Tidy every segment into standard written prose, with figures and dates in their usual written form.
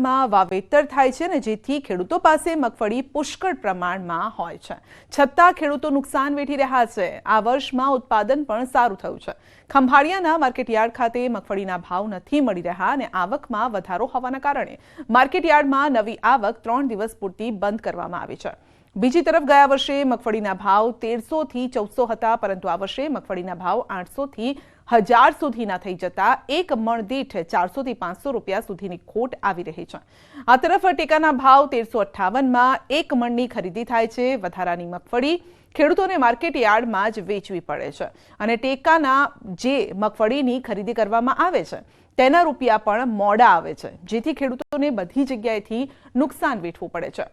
વિસ્તારમાં વાવેતર થાય છે ને જેથી ખેડૂતો પાસે મગફળી પુષ્કળ પ્રમાણમાં હોય છે, છતાં ખેડૂતો નુકસાન વેઠી રહ્યા છે। આ વર્ષમાં ઉત્પાદન પણ સારું થયું છે। ખંભાળિયાના માર્કેટયાર્ડ ખાતે મગફળીના ભાવ નથી મળી રહ્યા અને આવકમાં વધારો હોવાના કારણે માર્કેટયાર્ડમાં નવી આવક 3 દિવસ પૂરતી બંધ કરવામાં આવી છે। બીજી તરફ ગયા વર્ષે મગફળીના ભાવ 1300 થી 1400 હતા, પરંતુ આ વર્ષે મગફળીના ભાવ 800 થી 1000 સુધીના થઈ જતા એક મણ દીઠ 400 થી 500 રૂપિયા સુધીની ખોટ આવી રહી છે। આ તરફ ટેકાના ભાવ 1358માં એક મણની ખરીદી થાય છે। વધારાની મગફળી ખેડૂતોને માર્કેટ યાર્ડમાં જ વેચવી પડે છે અને ટેકાના જે મગફળીની ખરીદી કરવામાં આવે છે તેના રૂપિયા પણ મોડા આવે છે, જેથી ખેડૂતોને બધી જગ્યાએથી નુકસાન વેઠવું પડે છે।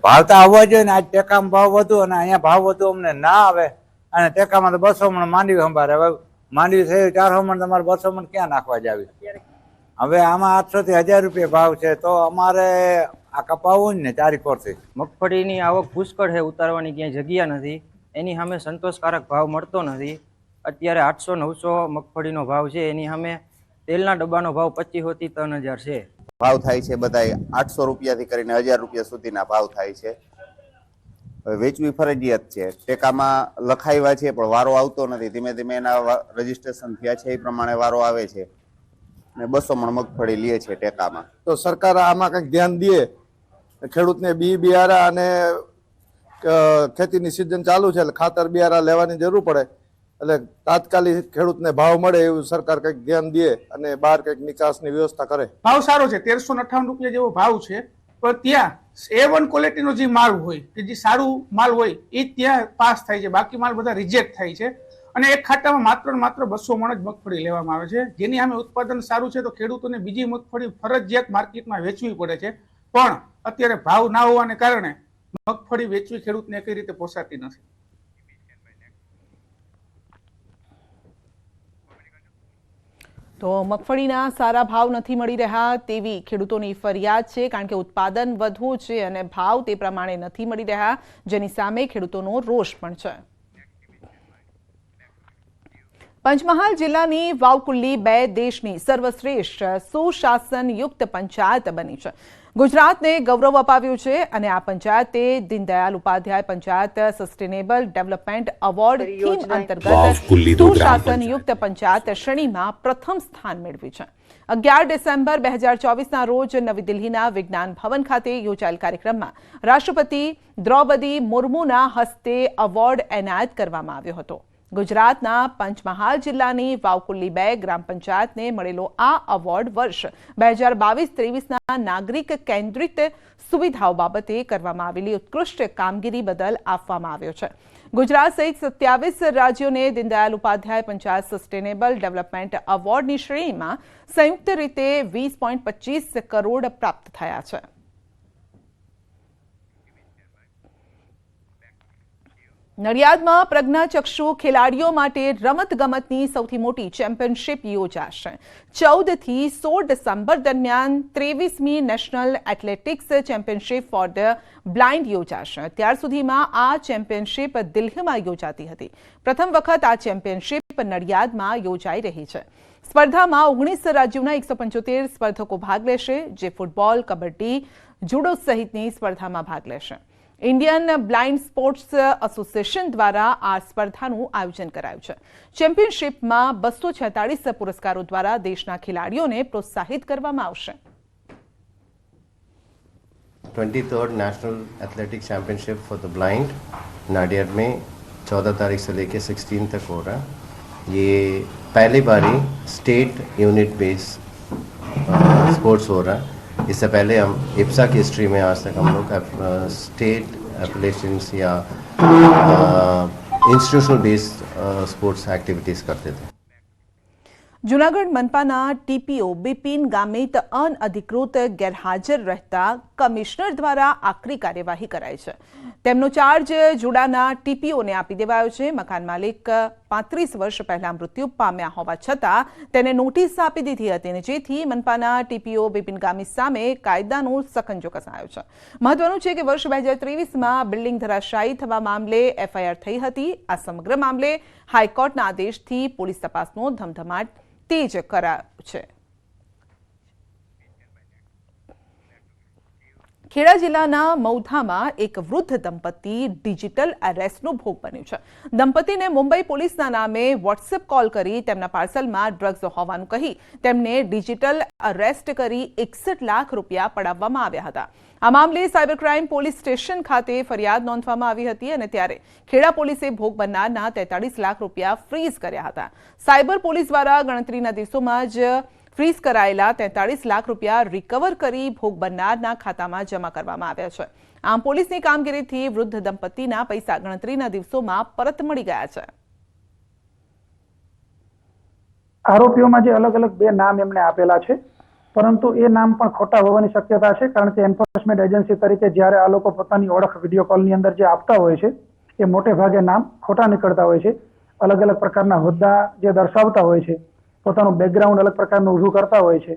ભાવ તો આવવા જોઈએ ને, આજ ટેકામાં ભાવ વધુ અને અહીંયા ભાવ વધુ અમને ના આવે અને ટેકામાં તો 200 મણ માંડવી સંભાળે। હવે માંડવી થઈ 400 મણ, તમારે 200 મણ ક્યાં નાખવા જાવી? હવે આમાં 800 થી 1000 રૂપિયા ભાવ છે, તો અમારે આ કપાવવું ને 4 કોરથી। મગફળીની આવક પુષ્કળ છે, ઉતારવાની ક્યાંય જગ્યા નથી, એની સામે સંતોષકારક ભાવ મળતો નથી। અત્યારે 800-900 મગફળીનો ભાવ છે, એની સામે તેલના ડબ્બાનો ભાવ 2500 થી 3000 છે। ભાવ થાય છે બધા 800 રૂપિયાથી કરીને 1000 રૂપિયા સુધીના ભાવ થાય છે। વેચવી ફરજિયાત છે, ટેકામાં લખાવ્યા છે પણ વારો આવતો નથી। ધીમે ધીમે એના રજીસ્ટ્રેશન થયા છે, એ પ્રમાણે વારો આવે છે અને 200 મણ મગફળી લે છે ટેકામાં। તો સરકાર આમાં કંઈક ધ્યાન દે, ખેડૂતને બિયારા અને ખેતીની સિઝન ચાલુ છે એટલે ખાતર બિયારા લેવાની જરૂર પડે, એટલે તાત્કાલિક ખેડૂતને ભાવ મળે એવું સરકાર કંઈક ધ્યાન દે અને બહાર કંઈક નિકાસની વ્યવસ્થા કરે। ભાવ સારો છે, 1358 રૂપિયા જેવો ભાવ છે, પણ ત્યાં A1 ક્વોલિટીનો જે માલ હોય કે જે સારું માલ હોય એ ત્યાં પાસ થાય છે, બાકી માલ બધા રિજેક્ટ થાય છે અને એક ખાતામાં માત્ર 200 મણ જ મગફળી લેવામાં આવે છે, જેની સામે ઉત્પાદન સારું છે તો ખેડૂતોને બીજી મગફળી ફરજિયાત માર્કેટમાં વેચવી પડે છે, પણ અત્યારે ભાવ ના હોવાને કારણે મગફળી વેચવી ખેડૂતને કઈ રીતે પોસાતી નથી। તો મગફળીના સારા ભાવ નથી મળી રહ્યા તેવી ખેડૂતોની ફરિયાદ છે, કારણ કે ઉત્પાદન વધુ છે અને ભાવ તે પ્રમાણે નથી મળી રહ્યા, જેની સામે ખેડૂતોનો રોષ પણ છે। પંચમહાલ જિલ્લાની વાવકુલ્લી 2 દેશની સર્વશ્રેષ્ઠ સુશાસનયુક્ત પંચાયત બની છે। ગુજરાતને ગૌરવ અપાવ્યું છે અને આ પંચાયતે Deendayal Upadhyay Panchayat sustainable development award theme અંતર્ગત સુશાસનયુક્ત પંચાયત શ્રેણીમાં પ્રથમ સ્થાન મેળવ્યું છે। 11 ડિસેમ્બર 2024ના રોજ નવી દિલ્હીના વિજ્ઞાન ભવન ખાતે યોજાયેલ કાર્યક્રમમાં રાષ્ટ્રપતિ દ્રૌપદી મુર્મુના હસ્તે એવોર્ડ એનાયત કરવામાં આવ્યો હતો। ગુજરાતના પંચમહાલ જિલ્લાની વાવકુલ્લી 2 ગ્રામ પંચાયતને મળેલો આ એવોર્ડ વર્ષ 2022-23ના નાગરિક કેન્દ્રિત સુવિધાઓ બાબતે કરવામાં આવેલી ઉત્કૃષ્ટ કામગીરી બદલ આપવામાં આવ્યો છે। ગુજરાત સહિત 27 રાજ્યોને દીનદયાલ ઉપાધ્યાય પંચાયત સસ્ટેનેબલ ડેવલપમેન્ટ એવોર્ડની શ્રેણીમાં સંયુક્ત રીતે 20.25 કરોડ પ્રાપ્ત થયા છે। નડિયાદમાં પ્રજ્ઞાચક્ષુ ખેલાડીઓ માટે રમતગમતની સૌથી મોટી ચેમ્પિયનશિપ યોજાશે। 14 થી 16 ડિસેમ્બર દરમિયાન 23મી national athletics championship for the blind યોજાશે। અત્યાર સુધીમાં આ ચેમ્પિયનશિપ દિલ્હીમાં યોજાતી હતી, પ્રથમ વખત આ ચેમ્પિયનશિપ નડિયાદમાં યોજાઈ રહી છે। સ્પર્ધામાં 19 રાજ્યોના 175 સ્પર્ધકો ભાગ લેશે, જે ફૂટબોલ, કબડ્ડી, જુડો સહિતની સ્પર્ધામાં ભાગ લેશે। ઇન્ડિયન બ્લાઇન્ડ સ્પોર્ટ્સ એસોસિએશન દ્વારા આ સ્પર્ધાનું આયોજન કરાયું છે। ચેમ્પિયનશિપમાં 246 પુરસ્કારો દ્વારા દેશના ખેલાડીઓને પ્રોત્સાહિત કરવામાં આવશે। 23rd national athletics championship for the blind Nadiad में 14 तारीख से लेकर 16 तक हो रहा है। ये पहली बारी स्टेट यूनिट बेस स्पोर्ट्स हो रहा है। इससे पहले हम इप्सा की हिस्ट्री में आज तक हम लोग स्टेट एप्लेशंस या इंस्टीट्यूशनल बेस्ड स्पोर्ट्स एक्टिविटीज़ करते थे। જૂનાગઢ મનપાના ટીપીઓ બિપિન ગામિત અનઅધિકૃત ગેરહાજર રહેતા કમિશનર દ્વારા આકરી કાર્યવાહી કરાઈ છે। તેમનો ચાર્જ જુડાના ટીપીઓને આપી દેવાયો છે। મકાન માલિક 35 વર્ષ પહેલા મૃત્યુ પામ્યા હોવા છતાં તેને નોટિસ આપી દીધી હતી, જેથી મનપાના ટીપીઓ બિપિન ગામિત સામે કાયદાનો સકંજો કસાયો છે। મહત્વનું છે કે વર્ષ 2023માં બિલ્ડિંગ ધરાશાયી થવા મામલે એફઆઈઆર થઈ હતી। આ સમગ્ર મામલે હાઈકોર્ટના આદેશથી પોલીસ તપાસનો ધમધમાટ તેજ કરાયું છે. ખેડા જિલ્લાના મૌધામાં એક વૃદ્ધ દંપતી ડિજિટલ અરેસ્ટનો ભોગ બન્યું છે. દંપતીને મુંબઈ પોલીસના નામે વોટ્સએપ કોલ કરી તેમના પાર્સલમાં ડ્રગ્સ હોવાનું કહી તેમને ડિજિટલ અરેસ્ટ કરી 61 લાખ રૂપિયા પડાવવામાં આવ્યા હતા. આ મામલે સાયબર ક્રાઇમ પોલીસ સ્ટેશન ખાતે ફરિયાદ નોંધવામાં આવી હતી અને ત્યારે ખેડા પોલીસે ભોગ બનનારના 43 લાખ રૂપિયા ફ્રીઝ કર્યા હતા. સાયબર પોલીસ દ્વારા ગણતરીના દિવસોમાં જ ફ્રીઝ કરાયેલા 43 લાખ રૂપિયા રિકવર કરી ભોગ બનનારના ખાતામાં જમા કરવામાં આવ્યા છે. આમ પોલીસની કામગીરીથી વૃદ્ધ દંપતીના પૈસા ગણતરીના દિવસોમાં પરત મળી ગયા છે. આરોપીઓમાં જે અલગ અલગ 2 નામ એમણે આપેલા છે, પરંતુ એ નામ પણ ખોટા હોવાની શક્યતા છે, કારણ કે એન્ફોર્સમેન્ટ એજન્સી તરીકે જ્યારે આ લોકો પોતાની ઓળખ વિડીયો કોલની અંદર જે આપતા હોય છે એ મોટે ભાગે નામ ખોટા નીકળતા હોય છે. અલગ અલગ પ્રકારના હોદ્દા જે દર્શાવતા હોય છે, પોતાનું બેકગ્રાઉન્ડ અલગ પ્રકારનું ઊભું કરતા હોય છે,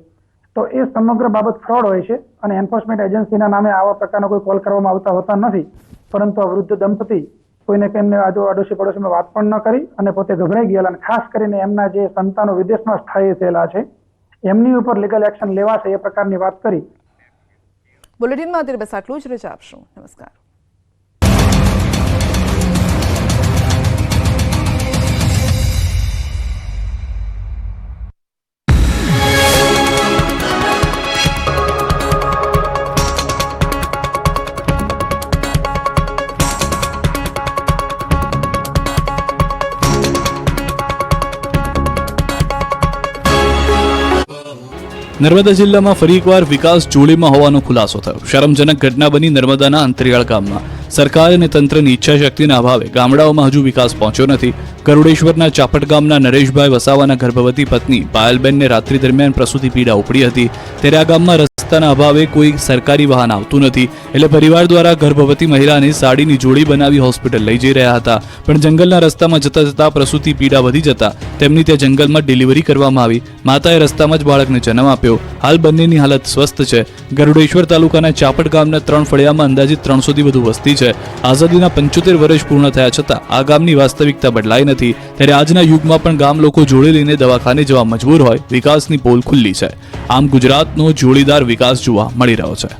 તો એ સમગ્ર બાબત ફ્રોડ હોય છે અને એન્ફોર્સમેન્ટ એજન્સીના નામે આવા પ્રકારના કોઈ કોલ કરવામાં આવતા હોતા નથી. પરંતુ આ વૃદ્ધ દંપતી કોઈને કેમને આડોશી પડોશીમાં વાત પણ ન કરી અને પોતે ગભરાઈ ગયેલા, અને ખાસ કરીને એમના જે સંતાનો વિદેશમાં સ્થાયી થયેલા છે એમની ઉપર લીગલ એક્શન લેવાશે એ પ્રકારની વાત કરી. બુલેટિનમાં અત્યારે બસ આટલું જ. રજા આપશું. નમસ્કાર. નર્મદા જિલ્લામાં ફરી એકવાર વિકાસ જોડીમાં હોવાનો ખુલાસો થયો. શરમજનક ઘટના બની નર્મદાના અંતરિયાળ ગામમાં. સરકાર અને તંત્રની ઈચ્છાશક્તિના અભાવે ગામડાઓમાં હજુ વિકાસ પહોંચ્યો નથી. ગરુડેશ્વરના ચાપટ ગામના નરેશભાઈ વસાવાના ગર્ભવતી પત્ની પાયલબેનને રાત્રિ દરમિયાન પ્રસૂતિ પીડા ઉપડી હતી. ત્યારે આ ગામમાં રસ્તાના અભાવે કોઈ સરકારી વાહન આવતું નથી, એટલે પરિવાર દ્વારા ગર્ભવતી મહિલાને સાડીની જોડી બનાવી હોસ્પિટલ લઈ જઈ રહ્યા હતા. પણ જંગલના રસ્તામાં જતા જતા પ્રસૂતિ પીડા વધી જતા તેમની ત્યાં જંગલમાં ડિલિવરી કરવામાં આવી. માતાએ રસ્તામાં જ બાળકને જન્મ આપ્યો. હાલ બંનેની હાલત સ્વસ્થ છે. ગરુડેશ્વર તાલુકાના ચાપટ ગામના 3 ફળિયામાં અંદાજિત 300 થી વધુ વસ્તી છે. આઝાદીના 75 વર્ષ પૂર્ણ થયા છતાં આ ગામની વાસ્તવિકતા બદલાઈ નથી. ત્યારે આજના યુગમાં પણ ગામ લોકો જોડે લઈને દવાખાને જવા મજબૂર હોય. વિકાસની પોલ ખુલ્લી છે. આમ ગુજરાતનો જોડીદાર વિકાસ જોવા મળી રહ્યો છે.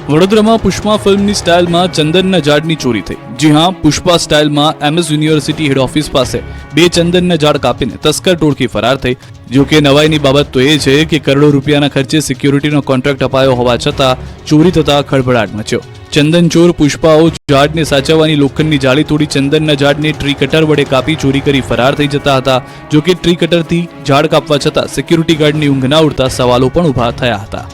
વડોદરામાં પુષ્પા ફિલ્મની સ્ટાઇલમાં ચંદનના ઝાડની ચોરી થઈ. જી હા, પુષ્પા સ્ટાઇલમાં MS યુનિવર્સિટી હેડ ઓફિસ પાસે 2 ચંદનના ઝાડ કાપીને તસ્કર ટોળકી ફરાર થઈ. જો કે નવાઈની બાબત તો એ છે કે કરોડો રૂપિયાના ખર્ચે સિક્યોરિટીનો કોન્ટ્રાક્ટ અપાયો હોવા છતાં ચોરી થતા ખળભળાટ મચ્યો. ચંદન ચોર પુષ્પાઓ ઝાડને સાચવવાની લોખંડની જાળી તોડી ચંદનના ઝાડને ટ્રી કટર વડે કાપી ચોરી કરી ફરાર થઈ જતા હતા. જો કે ટ્રી કટરથી ઝાડ કાપવા છતાં સિક્યોરિટી ગાર્ડની ઊંઘ ના ઉડતા સવાલો પણ ઊભા થયા હતા.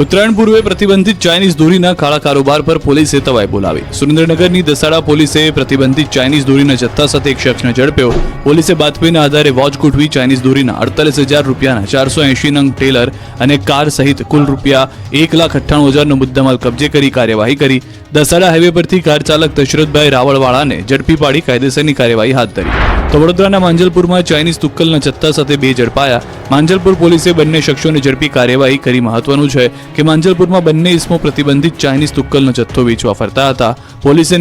ઉત્તરાયણ પૂર્વે પ્રતિબંધિત ચાઇનીઝ દોરીના કાળા કારોબાર પર પોલીસે તવાઈ બોલાવી. સુરેન્દ્રનગરની દસાડા પોલીસે પ્રતિબંધિત ચાઇનીઝ દોરીના જથ્થા સાથે એક શખ્સને ઝડપ્યો. પોલીસે બાતમીના આધારે વોચ ગોઠવી ચાઇનીઝ દોરીના 48,000 રૂપિયાના 480 નંગ ટેલર અને કાર સહિત કુલ રૂપિયા 1,98,000નો મુદ્દામાલ કબજે કરી કાર્યવાહી કરી. દસાડા હાઈવે પરથી કાર ચાલક દશરથભાઈ રાવળવાળાને ઝડપી પાડી કાયદેસરની કાર્યવાહી હાથ ધરી. તો વડોદરાના માંજલપુરમાં ચાઇનીઝ તુક્કલના જથ્થા સાથે 2 ઝડપાયા. માંજલપુર પોલીસે બંને શખ્સોને ઝડપી કાર્યવાહી કરી. મહત્વનું છે કે માંજલપુરમાં બંને ઇસમો પ્રતિબંધિત ચાઇનીઝ તુક્કલનો જથ્થો વેચવા ફરતા હતા. પોલીસે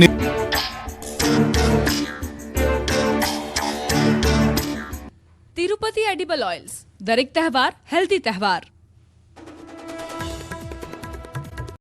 તિરુપતિ એડિબલ ઓઇલ્સ, દરેક તહેવાર હેલ્ધી તહેવાર.